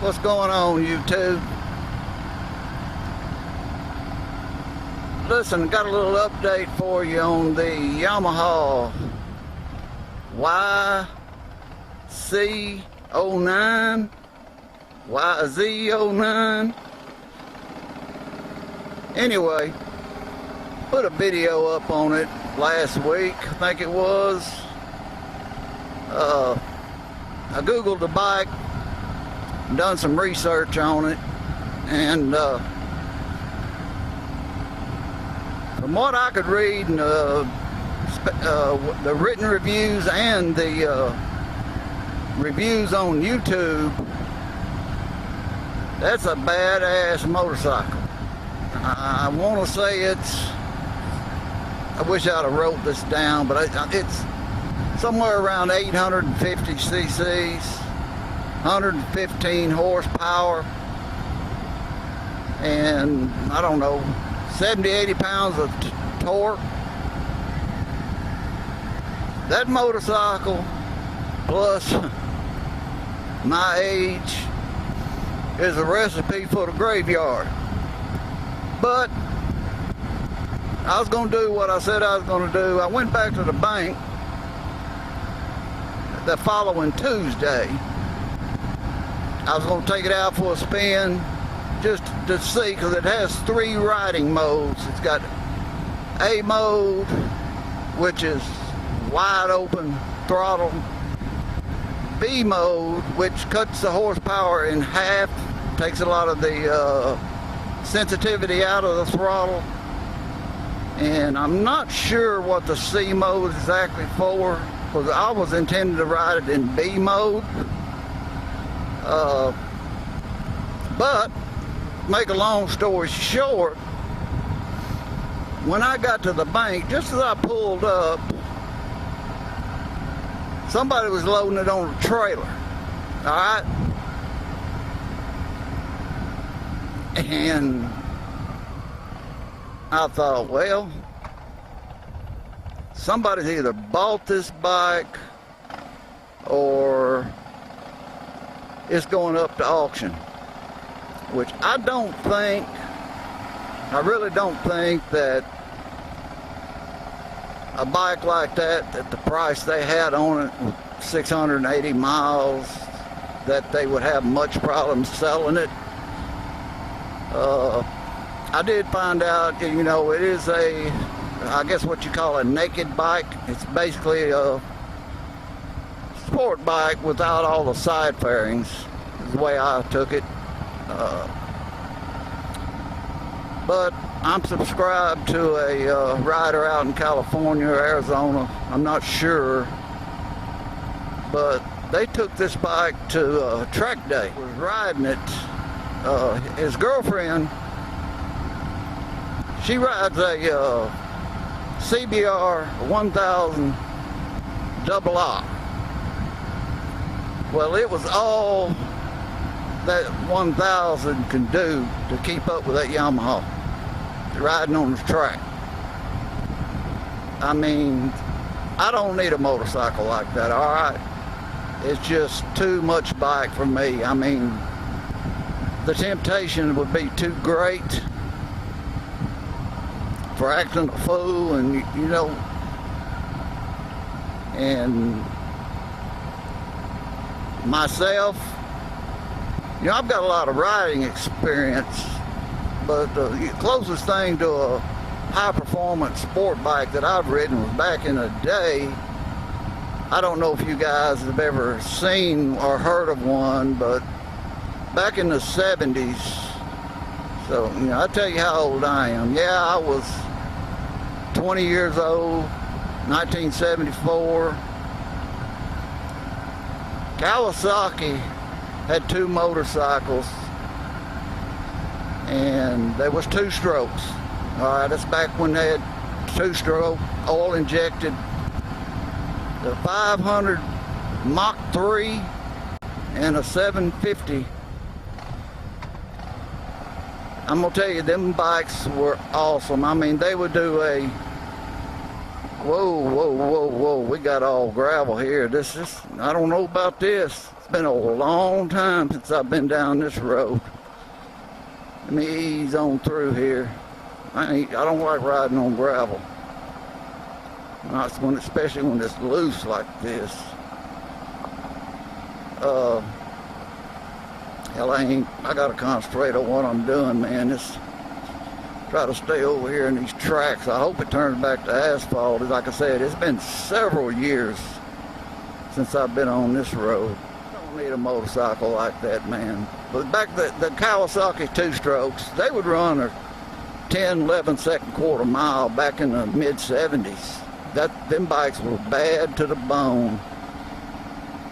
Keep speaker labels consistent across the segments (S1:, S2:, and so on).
S1: What's going on, YouTube? Listen, got a little update for you on the Yamaha YZ09. Anyway, put a video up on it last week, I think it was. I googled the bike, done some research on it, and from what I could read in the written reviews and the reviews on YouTube, that's a badass motorcycle. I want to say I wish I'd have wrote this down, but it's somewhere around 850 cc's, 115 horsepower, and I don't know, 70-80 pounds of torque. That motorcycle, plus my age, is a recipe for the graveyard. But I was going to do what I said I was going to do. I went back to the bank the following Tuesday. I was going to take it out for a spin just to see, because it has 3 riding modes. It's got A mode, which is wide open throttle. B mode, which cuts the horsepower in half, takes a lot of the sensitivity out of the throttle. And I'm not sure what the C mode is exactly for, because I was intending to ride it in B mode. But make a long story short, when I got to the bank, just as I pulled up, somebody was loading it on a trailer. Alright? And I thought, well, somebody's either bought this bike or it's going up to auction, which I really don't think that a bike like that, at the price they had on it, with 680 miles, that they would have much problem selling it. I did find out, you know, it is I guess what you call a naked bike. It's basically a sport bike without all the side fairings, is the way I took it. But I'm subscribed to a rider out in California or Arizona, I'm not sure, but they took this bike to track day. Was riding it. His girlfriend, she rides a CBR 1000 double R. Well, it was all that 1000 can do to keep up with that Yamaha riding on the track. I mean, I don't need a motorcycle like that, alright? It's just too much bike for me. I mean, the temptation would be too great for acting a fool, and you know, and myself, you know, I've got a lot of riding experience, but the closest thing to a high-performance sport bike that I've ridden was back in the day. I don't know if you guys have ever seen or heard of one, but back in the 70s, so, you know, I'll tell you how old I am. Yeah, I was 20 years old, 1974. Kawasaki had 2 motorcycles, and there was 2 strokes. All right, that's back when they had 2-stroke, oil injected. The 500 Mach 3 and a 750. I'm gonna tell you, them bikes were awesome. I mean, they would do a Whoa, whoa, whoa, whoa. We got all gravel here. This is, I don't know about this. It's been a long time since I've been down this road. Let me ease on through here. I don't like riding on gravel. Not when, especially when it's loose like this. Hell, I gotta concentrate on what I'm doing, man. Try to stay over here in these tracks. I hope it turns back to asphalt. Like I said, it's been several years since I've been on this road. I don't need a motorcycle like that, man. But back the Kawasaki two-strokes, they would run a 10, 11 second quarter mile back in the mid-70s. Them bikes were bad to the bone.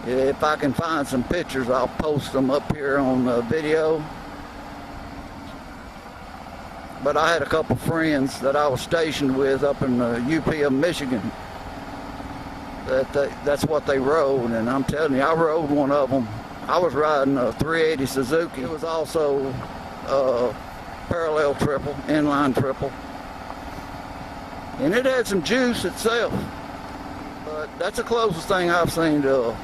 S1: If I can find some pictures, I'll post them up here on the video. But I had a couple friends that I was stationed with up in the UP of Michigan. That's what they rode, and I'm telling you, I rode one of them. I was riding a 380 Suzuki. It was also a parallel triple, inline triple. And it had some juice itself. But that's the closest thing I've seen to a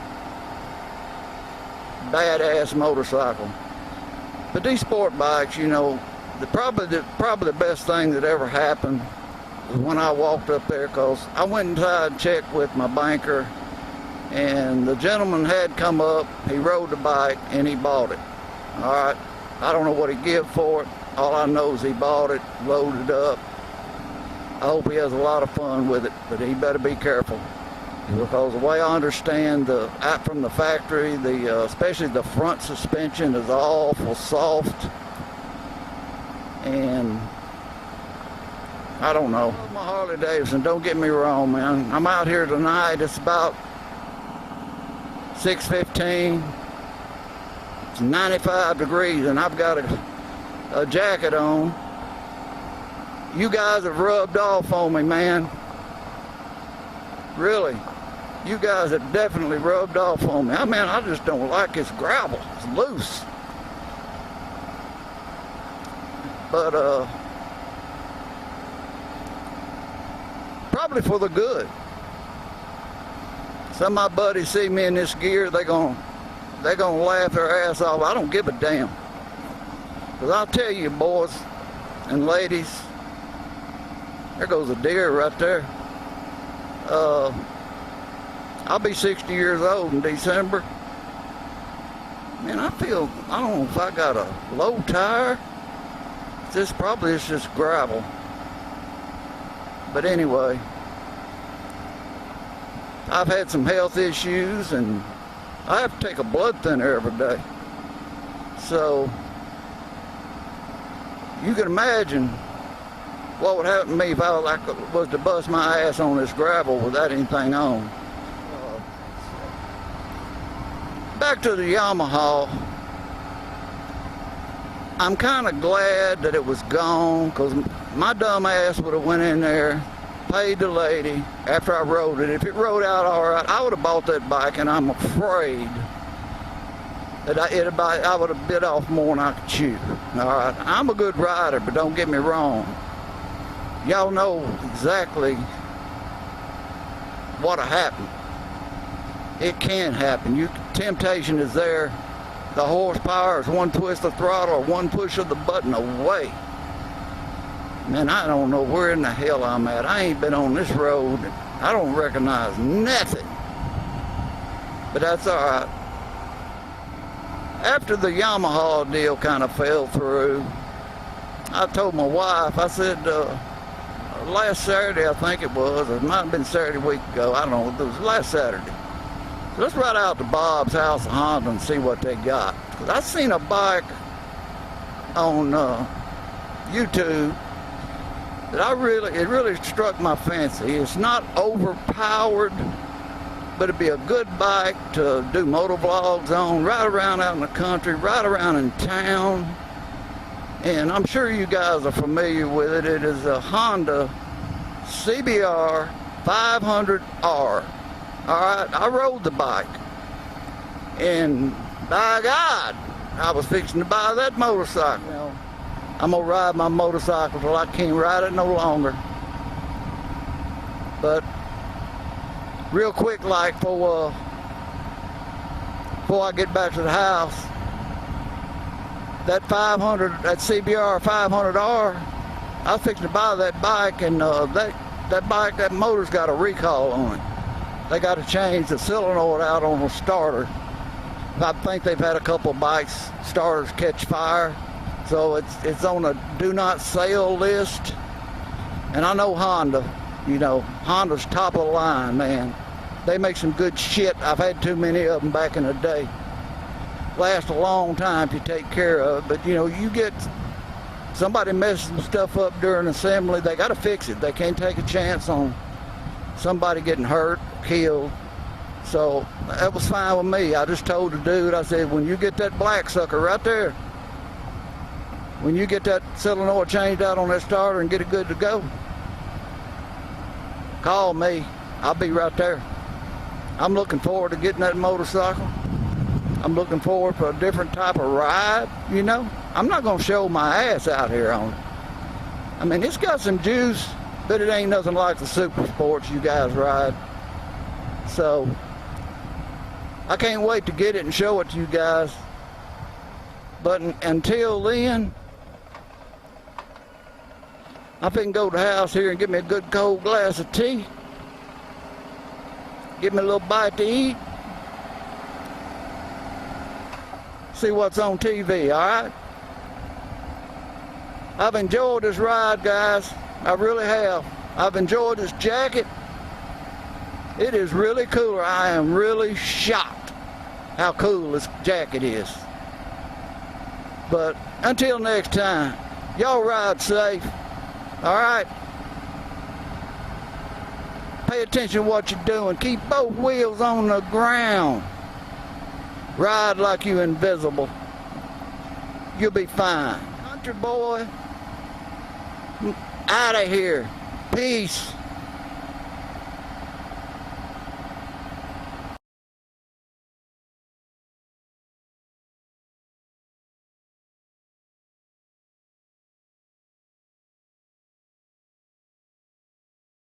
S1: badass motorcycle. But these sport bikes, you know, probably the best thing that ever happened was when I walked up there, because I went inside and checked with my banker, and the gentleman had come up, he rode the bike, and he bought it. All right, I don't know what he give for it. All I know is he bought it, loaded up. I hope he has a lot of fun with it, but he better be careful, because the way I understand out from the factory, especially the front suspension is awful soft. And I don't know. My Harley Davidson, don't get me wrong, man. I'm out here tonight. It's about 6:15. It's 95 degrees, and I've got a jacket on. You guys have rubbed off on me, man. Really. You guys have definitely rubbed off on me. I mean, I just don't like this gravel. It's loose. But probably for the good. Some of my buddies see me in this gear, they're gonna laugh their ass off. I don't give a damn. Because I'll tell you, boys and ladies, there goes a deer right there. I'll be 60 years old in December. Man, I don't know if I got a low tire. Probably it's just gravel. But anyway, I've had some health issues, and I have to take a blood thinner every day. So you can imagine what would happen to me if I was to bust my ass on this gravel without anything on. Back to the Yamaha. I'm kind of glad that it was gone, because my dumb ass would have went in there, paid the lady after I rode it. If it rode out all right, I would have bought that bike, and I'm afraid that I would have bit off more than I could chew. All right, I'm a good rider, but don't get me wrong. Y'all know exactly what'll happen. It can happen. Temptation is there. The horsepower is one twist of throttle or one push of the button away. Man, I don't know where in the hell I'm at. I ain't been on this road. I don't recognize nothing. But that's all right. After the Yamaha deal kind of fell through, I told my wife, I said, last Saturday, I think it was, or it might have been Saturday week ago, I don't know, it was last Saturday. Let's ride out to Bob's House of Honda and see what they got. Because I seen a bike on YouTube that it really struck my fancy. It's not overpowered, but it'd be a good bike to do motor vlogs on, ride around out in the country, ride around in town. And I'm sure you guys are familiar with it. It is a Honda CBR 500R. All right, I rode the bike, and by God, I was fixing to buy that motorcycle. You know, I'm gonna ride my motorcycle till I can't ride it no longer. But real quick, like before I get back to the house, that CBR 500R, I was fixing to buy that bike, and that motor's got a recall on it. They got to change the solenoid out on the starter. I think they've had a couple of bikes starters catch fire, so it's on a do not sell list. And I know Honda, Honda's top of the line, man. They make some good shit. I've had too many of them back in the day. Last a long time if you take care of it, but you get somebody messing some stuff up during assembly, they got to fix it. They can't take a chance on somebody getting hurt, killed. So that was fine with me. I just told the dude, I said, when you get that black sucker right there, when you get that solenoid changed out on that starter and get it good to go, call me. I'll be right there. I'm looking forward to getting that motorcycle. I'm looking forward for a different type of ride, I'm not going to show my ass out here on it. I mean, it's got some juice, but it ain't nothing like the super sports you guys ride. So I can't wait to get it and show it to you guys. But until then, I can go to the house here and get me a good cold glass of tea. Get me a little bite to eat. See what's on TV, all right? I've enjoyed this ride, guys. I really have. I've enjoyed this jacket. It is really cool. I am really shocked how cool this jacket is. But until next time, y'all ride safe, all right? Pay attention to what you're doing. Keep both wheels on the ground. Ride like you invisible. You'll be fine. Country boy, out of here. Peace.